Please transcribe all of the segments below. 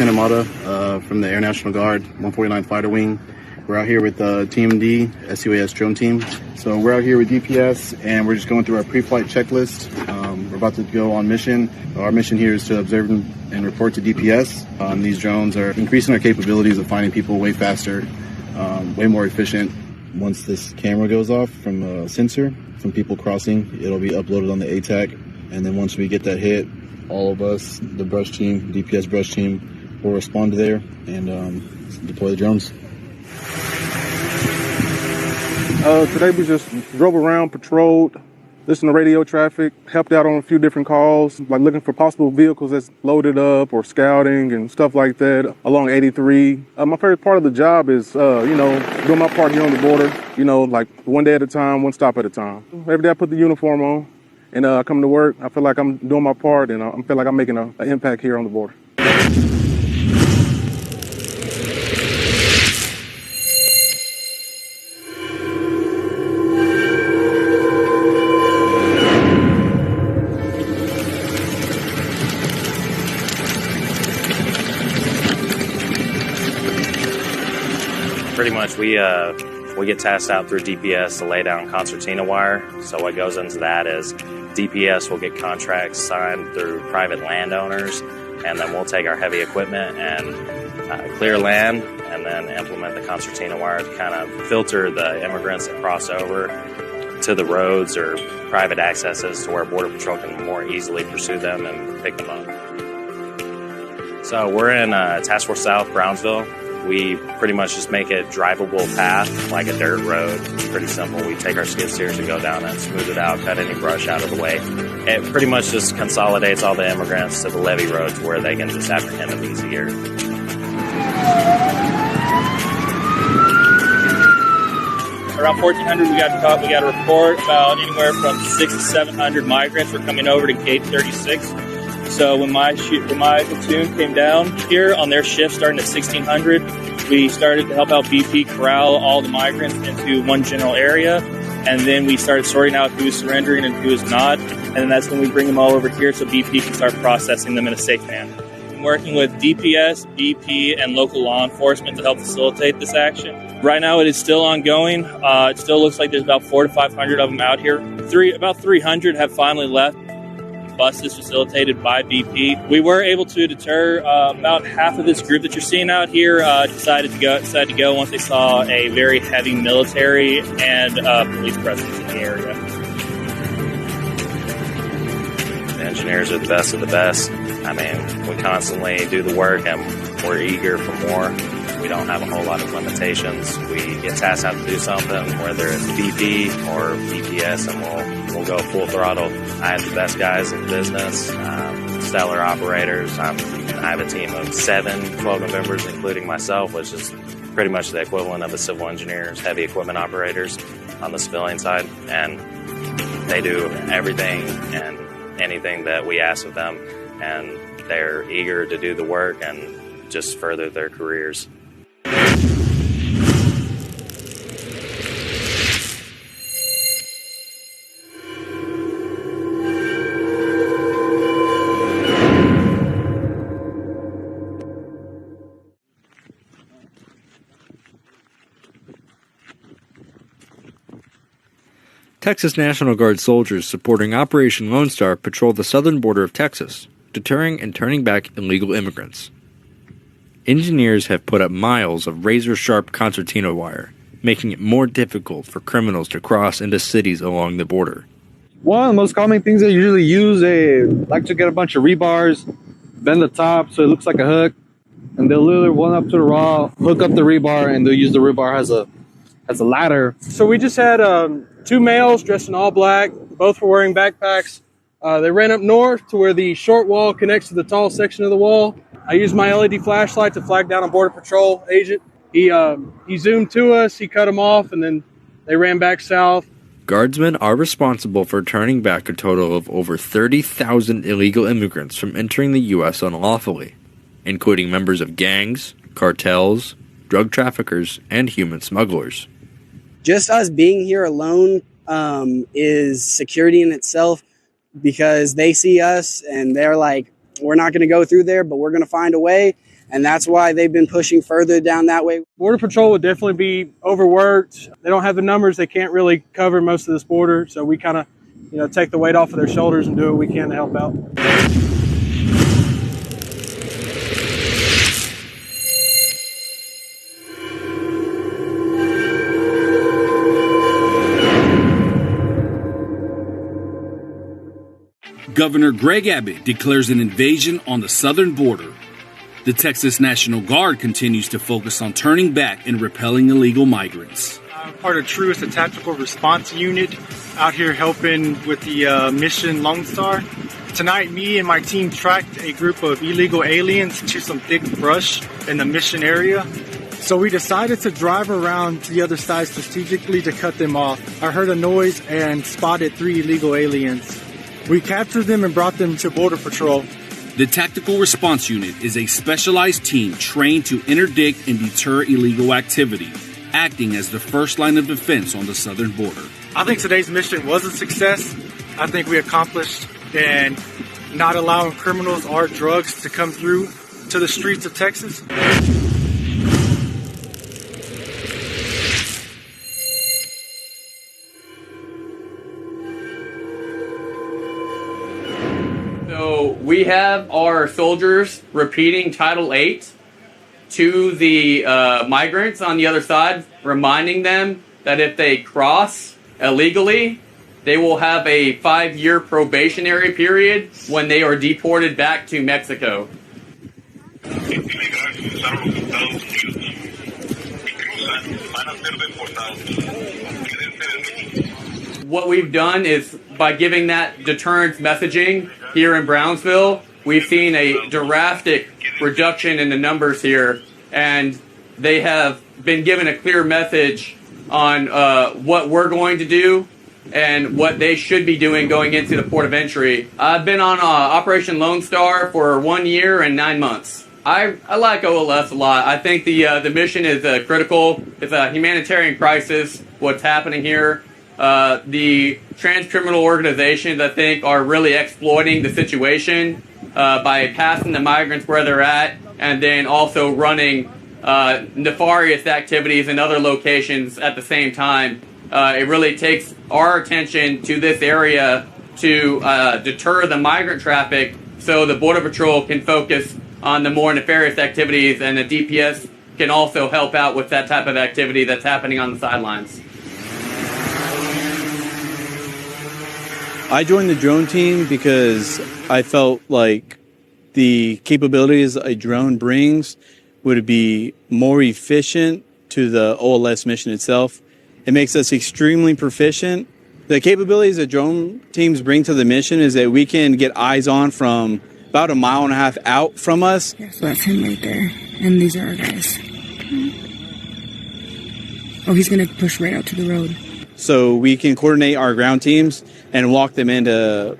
Lieutenant Mata from the Air National Guard, 149th Fighter Wing. We're out here with TMD, SUAS drone team. So we're out here with DPS, and we're just going through our pre-flight checklist. We're about to go on mission. Our mission here is to observe and report to DPS. These drones are increasing our capabilities of finding people way faster, way more efficient. Once this camera goes off from a sensor from people crossing, it'll be uploaded on the ATAC. And then once we get that hit, all of us, the brush team, DPS brush team, will respond to there and deploy the drones. Today we just drove around, patrolled, listened to radio traffic, helped out on a few different calls, like looking for possible vehicles that's loaded up or scouting and stuff like that along 83. My favorite part of the job is, doing my part here on the border, like one day at a time, one stop at a time. Every day I put the uniform on and I come to work. I feel like I'm doing my part and I feel like I'm making an impact here on the border. Pretty much we get tasked out through DPS to lay down concertina wire. So what goes into that is DPS will get contracts signed through private landowners, and then we'll take our heavy equipment and clear land and then implement the concertina wire to kind of filter the immigrants that cross over to the roads or private accesses to where Border Patrol can more easily pursue them and pick them up. So we're in Task Force South, Brownsville. We pretty much just make a drivable path like a dirt road. It's pretty simple. We take our skid steers and go down it, smooth it out, cut any brush out of the way. It pretty much just consolidates all the immigrants to the levee roads where they can just apprehend them easier. Around 1,400, we got a report about anywhere from 600 to 700 migrants were coming over to Gate 36. So when my platoon came down here on their shift starting at 1600, we started to help out BP corral all the migrants into one general area. And then we started sorting out who is surrendering and who is not. And then that's when we bring them all over here so BP can start processing them in a safe manner. I'm working with DPS, BP, and local law enforcement to help facilitate this action. Right now it is still ongoing. It still looks like there's about 400 to 500 of them out here. About 300 have finally left. Buses facilitated by BP. We were able to deter about half of this group that you're seeing out here. Decided to go once they saw a very heavy military and police presence in the area. The engineers are the best of the best. I mean, we constantly do the work and we're eager for more. We don't have a whole lot of limitations. We get tasked out to do something, whether it's BP or DPS, and we'll go full throttle. I have the best guys in business, stellar operators. I have a team of 12 members, including myself, which is pretty much the equivalent of the civil engineers, heavy equipment operators on the civilian side. And they do everything and anything that we ask of them, and they're eager to do the work and just further their careers. Texas National Guard soldiers supporting Operation Lone Star patrol the southern border of Texas, deterring and turning back illegal immigrants. Engineers have put up miles of razor-sharp concertina wire, making it more difficult for criminals to cross into cities along the border. One of the most common things they usually use, they like to get a bunch of rebars, bend the top so it looks like a hook, and they'll literally run up to the raw, hook up the rebar, and they'll use the rebar as a ladder. So we just had two males dressed in all black. Both were wearing backpacks. They ran up north to where the short wall connects to the tall section of the wall. I used my LED flashlight to flag down a Border Patrol agent. He zoomed to us, he cut him off, and then they ran back south. Guardsmen are responsible for turning back a total of over 30,000 illegal immigrants from entering the U.S. unlawfully, including members of gangs, cartels, drug traffickers, and human smugglers. Just us being here alone is security in itself, because they see us and they're like, we're not going to go through there, but we're going to find a way. And that's why they've been pushing further down that way. Border Patrol would definitely be overworked. They don't have the numbers. They can't really cover most of this border. So we kind of, take the weight off of their shoulders and do what we can to help out. Governor Greg Abbott declares an invasion on the southern border. The Texas National Guard continues to focus on turning back and repelling illegal migrants. I'm part of Truist, a tactical response unit out here helping with the mission Lone Star. Tonight, me and my team tracked a group of illegal aliens to some thick brush in the mission area. So we decided to drive around to the other side strategically to cut them off. I heard a noise and spotted 3 illegal aliens. We captured them and brought them to Border Patrol. The Tactical Response Unit is a specialized team trained to interdict and deter illegal activity, acting as the first line of defense on the southern border. I think today's mission was a success. I think we accomplished in not allowing criminals or drugs to come through to the streets of Texas. So we have our soldiers repeating Title VIII to the migrants on the other side, reminding them that if they cross illegally, they will have a 5-year probationary period when they are deported back to Mexico. What we've done is, by giving that deterrence messaging here in Brownsville, we've seen a drastic reduction in the numbers here, and they have been given a clear message on what we're going to do and what they should be doing going into the port of entry. I've been on Operation Lone Star for 1 year and 9 months. I like OLS a lot. I think the mission is critical. It's a humanitarian crisis, what's happening here. The trans-criminal organizations, I think, are really exploiting the situation by passing the migrants where they're at and then also running nefarious activities in other locations at the same time. It really takes our attention to this area to deter the migrant traffic so the Border Patrol can focus on the more nefarious activities, and the DPS can also help out with that type of activity that's happening on the sidelines. I joined the drone team because I felt like the capabilities a drone brings would be more efficient to the OLS mission itself. It makes us extremely proficient. The capabilities that drone teams bring to the mission is that we can get eyes on from about 1.5 miles out from us. Yeah, so that's him right there. And these are our guys. Oh, he's going to push right out to the road. So we can coordinate our ground teams and walk them in to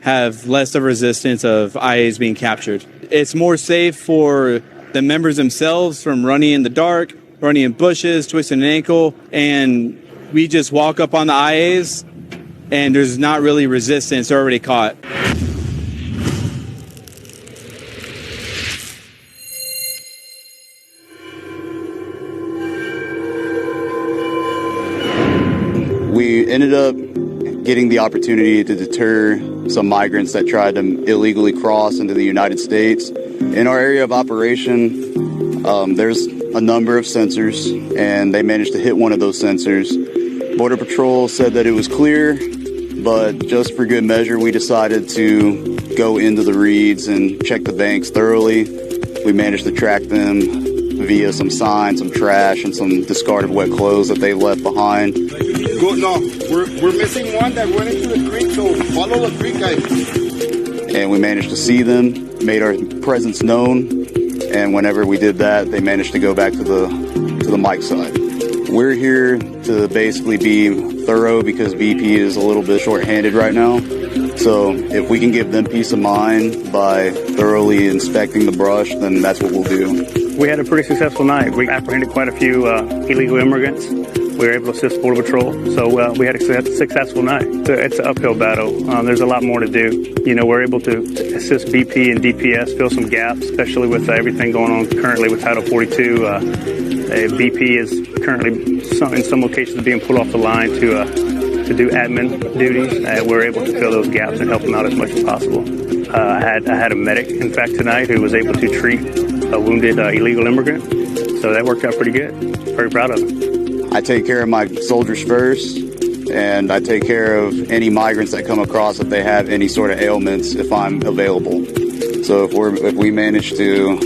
have less of a resistance of IAs being captured. It's more safe for the members themselves from running in the dark, running in bushes, twisting an ankle, and we just walk up on the IAs and there's not really resistance. They're already caught. We ended up getting the opportunity to deter some migrants that tried to illegally cross into the United States. In our area of operation, there's a number of sensors, and they managed to hit one of those sensors. Border Patrol said that it was clear, but just for good measure, we decided to go into the reeds and check the banks thoroughly. We managed to track them via some signs, some trash, and some discarded wet clothes that they left behind. No, we're missing one that went into the creek, so follow the creek, guys. And we managed to see them, made our presence known, and whenever we did that, they managed to go back to the mic side. We're here to basically be thorough because BP is a little bit short-handed right now. So if we can give them peace of mind by thoroughly inspecting the brush, then that's what we'll do. We had a pretty successful night. We apprehended quite a few illegal immigrants. We were able to assist Border Patrol, so we had a successful night. It's an uphill battle. There's a lot more to do. You know, we're able to assist BP and DPS fill some gaps, especially with everything going on currently with Title 42. BP is currently in some locations being pulled off the line to do admin duties. We're able to fill those gaps and help them out as much as possible. I had a medic, in fact, tonight who was able to treat a wounded illegal immigrant, so that worked out pretty good. Very proud of him. I take care of my soldiers first, and I take care of any migrants that come across if they have any sort of ailments if I'm available. So if we manage to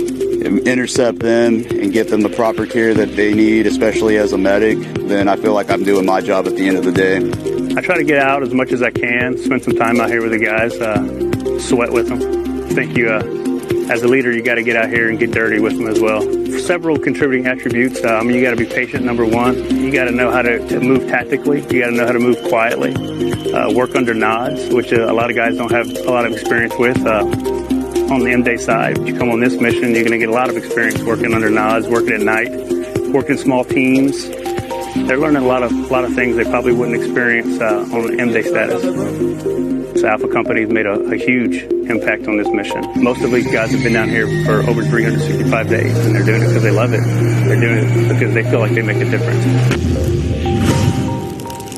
intercept them and get them the proper care that they need, especially as a medic, then I feel like I'm doing my job at the end of the day. I try to get out as much as I can, spend some time out here with the guys, sweat with them. I think as a leader, you got to get out here and get dirty with them as well. For several contributing attributes, you got to be patient, number one. You got to know how to move tactically. You got to know how to move quietly. Work under nods, which a lot of guys don't have a lot of experience with. On the M-Day side, if you come on this mission, you're going to get a lot of experience working under nods, working at night, working in small teams. They're learning a lot of things they probably wouldn't experience on an M-Day status. So Alpha Company has made a huge impact on this mission. Most of these guys have been down here for over 365 days, and they're doing it because they love it. They're doing it because they feel like they make a difference.